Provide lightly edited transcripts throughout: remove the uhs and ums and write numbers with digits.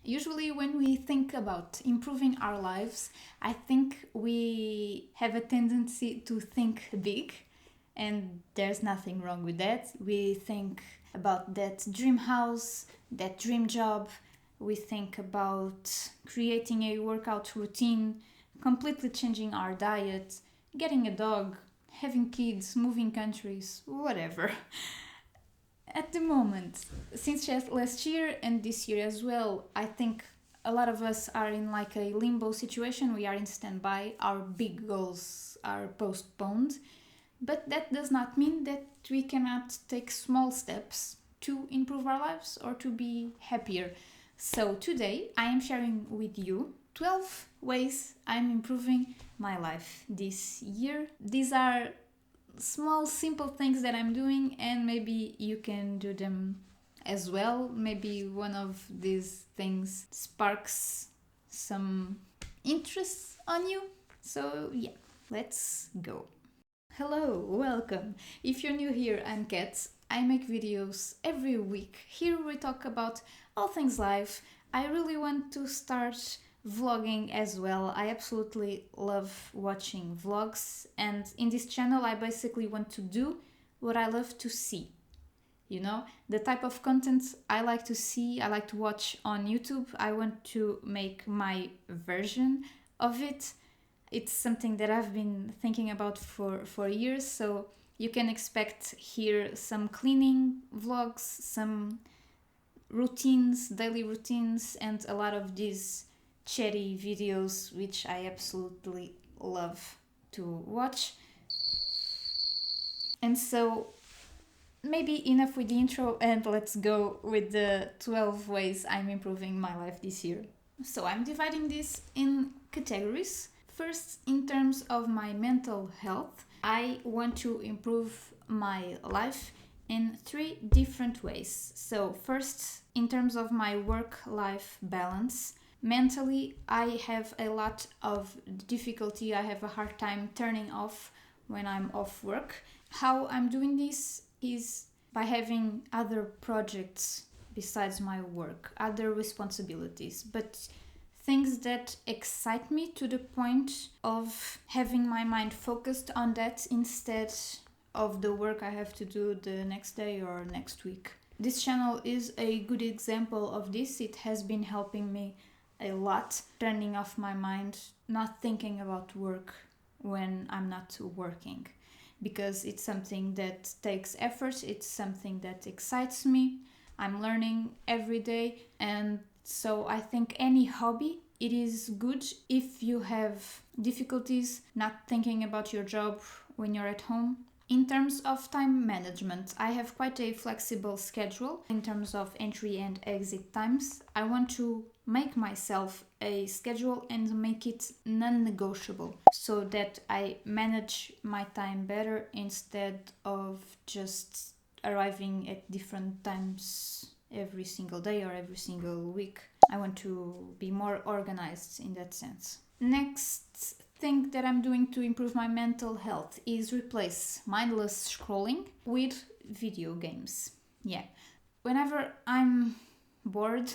Usually when we think about improving our lives, I think we have a tendency to think big, and there's nothing wrong with that. We think about that dream house, that dream job. We think about creating a workout routine, completely changing our diet, getting a dog, having kids, moving countries, whatever. At the moment, since last year and this year as well, I think a lot of us are in like a limbo situation. We are in standby. Our big goals are postponed. But that does not mean that we cannot take small steps to improve our lives or to be happier. So today I am sharing with you 12 ways I'm improving my life this year. These are small, simple things that I'm doing, and maybe you can do them as well. Maybe one of these things sparks some interest on you. So, yeah, let's go. Hello, welcome. If you're new here, I'm Catz. I make videos every week. Here we talk about all things life. I really want to start vlogging as well. I absolutely love watching vlogs, and in this channel I basically want to do what I love to see. You know, the type of content I like to see, I like to watch on YouTube. I want to make my version of it. It's something that I've been thinking about for years, so you can expect here some cleaning vlogs, some routines, daily routines, and a lot of these chatty videos, which I absolutely love to watch. And so, maybe enough with the intro, and let's go with the 12 ways I'm improving my life this year. So, I'm dividing this in categories. First, in terms of my mental health, I want to improve my life in 3 different ways. So, first, in terms of my work-life balance, mentally, I have a lot of difficulty. I have a hard time turning off when I'm off work. How I'm doing this is by having other projects besides my work, other responsibilities, but things that excite me to the point of having my mind focused on that instead of the work I have to do the next day or next week. This channel is a good example of this. It has been helping me a lot, turning off my mind, not thinking about work when I'm not working, because it's something that takes effort, it's something that excites me. I'm learning every day, and so I think any hobby, it is good if you have difficulties not thinking about your job when you're at home. In terms of time management, I have quite a flexible schedule in terms of entry and exit times. I want to make myself a schedule and make it non-negotiable so that I manage my time better instead of just arriving at different times every single day or every single week. I want to be more organized in that sense. Next thing that I'm doing to improve my mental health is replace mindless scrolling with video games. Yeah. Whenever I'm bored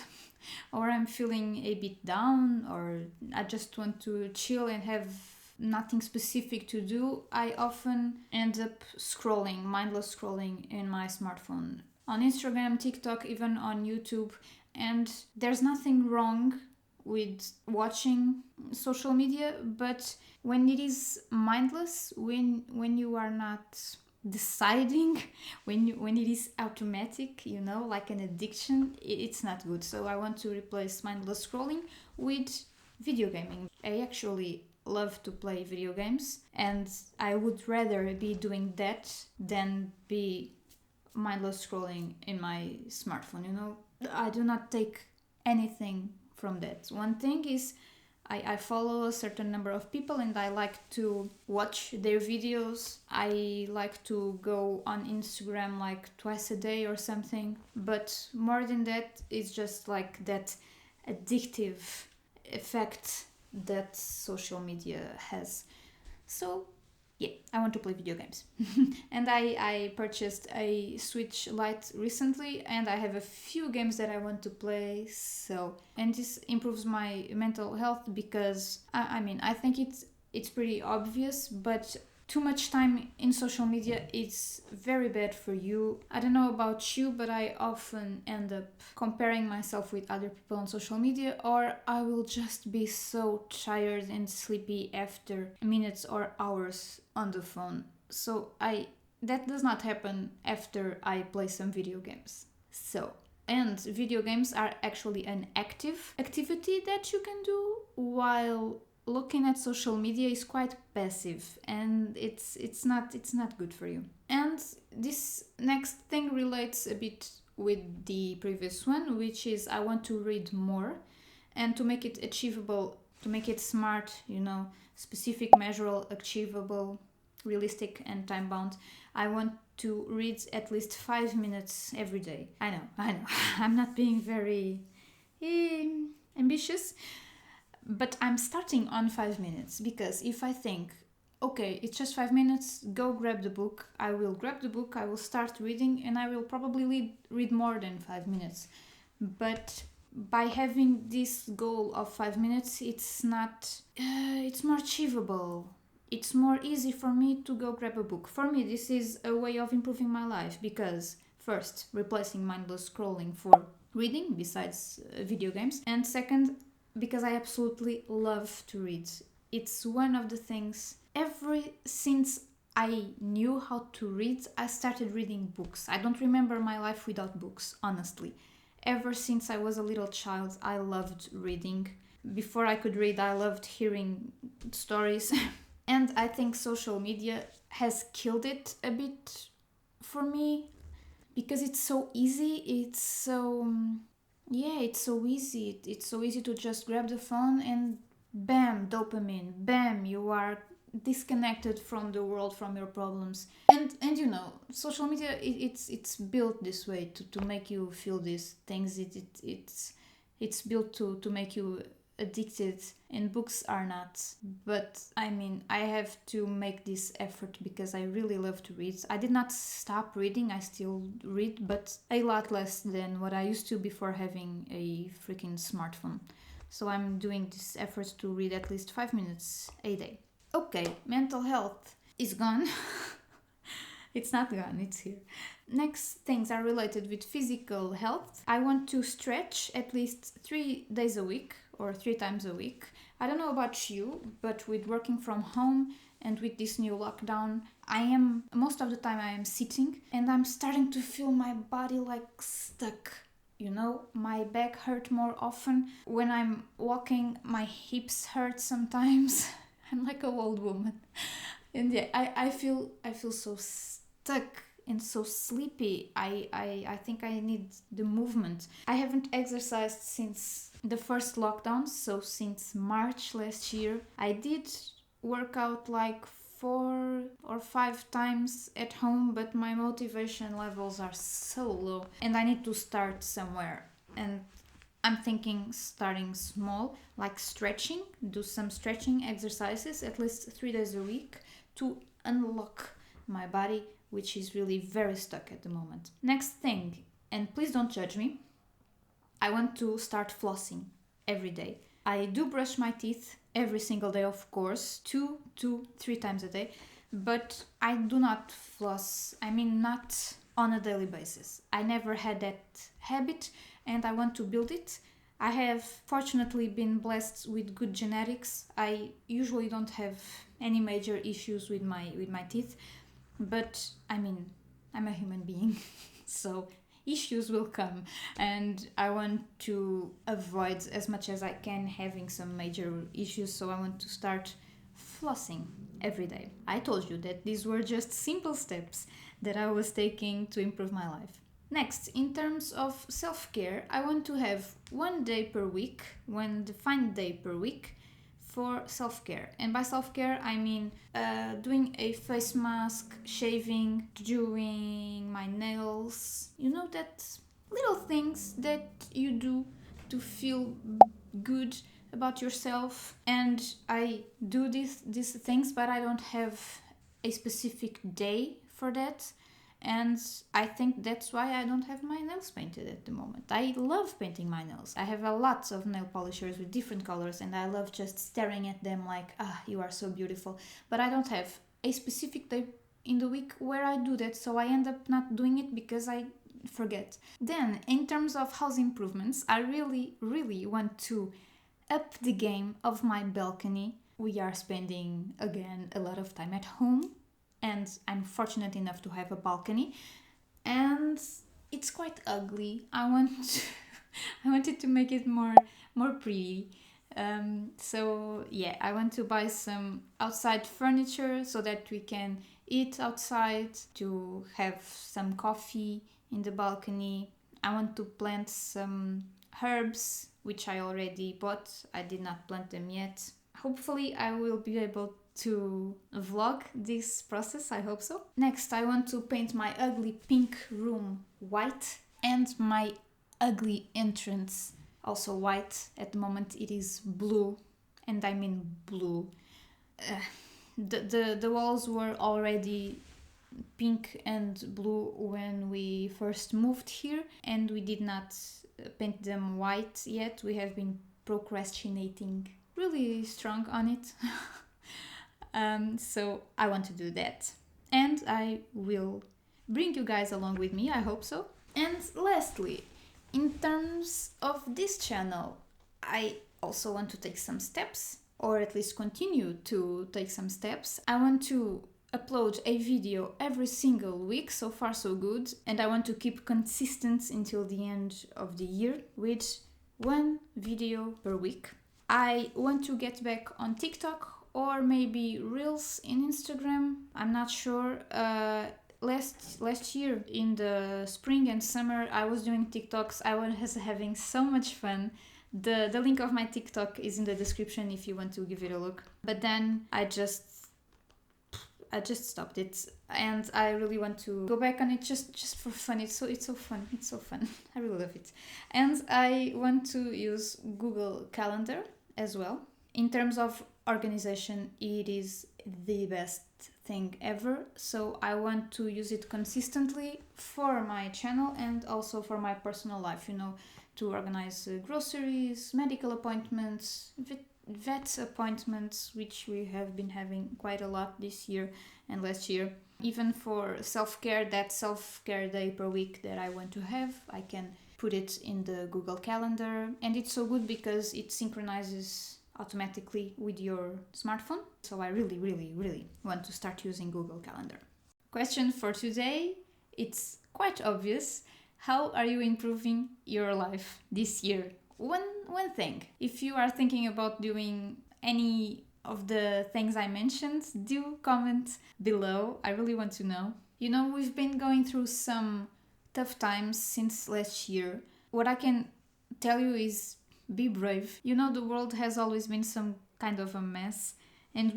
or I'm feeling a bit down or I just want to chill and have nothing specific to do, I often end up scrolling, mindless scrolling in my smartphone. On Instagram, TikTok, even on YouTube. And there's nothing wrong with watching social media, but when it is mindless, when you are not deciding, when it is automatic, you know, like an addiction, it's not good. So I want to replace mindless scrolling with video gaming. I actually love to play video games, and I would rather be doing that than be mindless scrolling in my smartphone, you know. I do not take anything from that. One thing is I follow a certain number of people and I like to watch their videos. I like to go on Instagram like twice a day or something, but more than that, it's just like that addictive effect that social media has. So Yeah, I want to play video games. And I purchased a Switch Lite recently, and I have a few games that I want to play. So, and this improves my mental health because I think it's pretty obvious, but too much time in social media is very bad for you. I don't know about you, but I often end up comparing myself with other people on social media, or I will just be so tired and sleepy after minutes or hours on the phone. So that does not happen after I play some video games. So, and video games are actually an active activity that you can do, while looking at social media is quite passive, and it's not good for you. And this next thing relates a bit with the previous one, which is I want to read more, and to make it achievable, to make it smart, specific, measurable, achievable, realistic, and time bound. I want to read at least 5 minutes every day. I know. I'm not being very ambitious, but I'm starting on 5 minutes, because if I think, okay, it's just 5 minutes, go grab the book, I will grab the book, I will start reading, and I will probably read more than 5 minutes. But by having this goal of 5 minutes, it's more achievable. It's more easy for me to go grab a book. For me, this is a way of improving my life, because first, replacing mindless scrolling for reading, besides video games, and second, because I absolutely love to read. It's one of the things, since I knew how to read, I started reading books. I don't remember my life without books, honestly. Ever since I was a little child, I loved reading. Before I could read, I loved hearing stories. And I think social media has killed it a bit for me, because it's so easy, it's so easy. It's so easy to just grab the phone and bam, dopamine. Bam, you are disconnected from the world, from your problems. And social media, it's built this way to make you feel these things. It's built to make you addicted, and books are not. But I have to make this effort because I really love to read. I did not stop reading, I still read, but a lot less than what I used to before having a freaking smartphone. So I'm doing this effort to read at least 5 minutes a day. Okay, mental health is gone. It's not gone, it's here. Next things are related with physical health. I want to stretch at least 3 days a week, or 3 times a week. I don't know about you, but with working from home and with this new lockdown, most of the time I am sitting, and I'm starting to feel my body like stuck. My back hurt more often. When I'm walking, my hips hurt sometimes. I'm like an old woman. And yeah, I feel so stuck and so sleepy. I think I need the movement. I haven't exercised since the first lockdown, so since March last year. I did work out like 4 or 5 times at home, but my motivation levels are so low, and I need to start somewhere. And I'm thinking starting small, like stretching, do some stretching exercises at least 3 days a week to unlock my body, which is really very stuck at the moment. Next thing, and please don't judge me, I want to start flossing every day. I do brush my teeth every single day, of course, 2 to 3 times a day, but I do not floss, not on a daily basis. I never had that habit, and I want to build it. I have fortunately been blessed with good genetics. I usually don't have any major issues with my teeth, but I'm a human being, so issues will come, and I want to avoid as much as I can having some major issues, so I want to start flossing every day. I told you that these were just simple steps that I was taking to improve my life. Next, in terms of self-care, I want to have one defined day per week for self-care. And by self-care, I mean doing a face mask, shaving, doing my nails. That little things that you do to feel good about yourself. And I do these things, but I don't have a specific day for that. And I think that's why I don't have my nails painted at the moment. I love painting my nails. I have a lot of nail polishers with different colors, and I love just staring at them like, you are so beautiful. But I don't have a specific day in the week where I do that, so I end up not doing it because I forget. Then, in terms of house improvements, I really, really want to up the game of my balcony. We are spending, again, a lot of time at home, and I'm fortunate enough to have a balcony, and it's quite ugly. I wanted to make it more pretty. So yeah, I want to buy some outside furniture so that we can eat outside, to have some coffee in the balcony. I want to plant some herbs, which I already bought. I did not plant them yet. Hopefully I will be able to vlog this process, I hope so. Next, I want to paint my ugly pink room white and my ugly entrance also white. At the moment it is blue, and I mean blue. The walls were already pink and blue when we first moved here, and we did not paint them white yet. We have been procrastinating really strong on it. So I want to do that, and I will bring you guys along with me, I hope so. And lastly, in terms of this channel, I also want to take some steps, or at least continue to take some steps. I want to upload a video every single week. So far so good, and I want to keep consistent until the end of the year with one video per week. I want to get back on TikTok, or maybe Reels in Instagram. I'm not sure. Last year in the spring and summer I was doing TikToks. I was having so much fun. The link of my TikTok is in the description if you want to give it a look. But then I just stopped it, and I really want to go back on it just for fun. It's so fun. I really love it. And I want to use Google Calendar as well. In terms of organization, it is the best thing ever. So I want to use it consistently for my channel and also for my personal life, to organize groceries, medical appointments, vet appointments, which we have been having quite a lot this year and last year. Even for self-care, that self-care day per week that I want to have, I can put it in the Google Calendar. And it's so good because it synchronizes automatically with your smartphone. So I really, really, really want to start using Google Calendar. Question for today, it's quite obvious. How are you improving your life this year? One thing. If you are thinking about doing any of the things I mentioned, do comment below. I really want to know. We've been going through some tough times since last year. What I can tell you is be brave. The world has always been some kind of a mess, and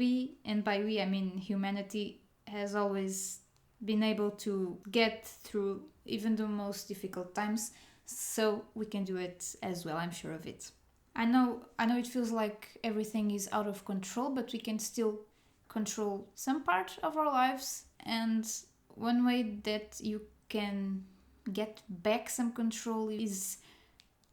by we I mean humanity, has always been able to get through even the most difficult times. So we can do it as well, I'm sure of it. I know it feels like everything is out of control, but we can still control some part of our lives. And one way that you can get back some control is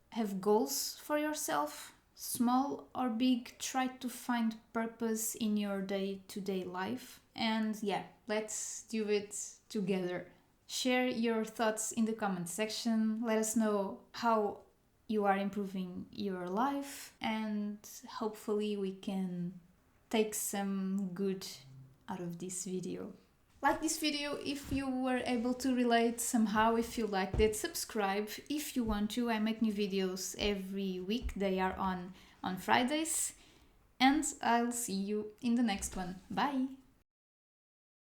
have goals for yourself, small or big. Try to find purpose in your day-to-day life. And yeah, let's do it together. Share your thoughts in the comment section. Let us know how you are improving your life, and hopefully we can take some good out of this video. Like this video if you were able to relate somehow. If you liked it, subscribe if you want to. I make new videos every week. They are on Fridays, and I'll see you in the next one. Bye!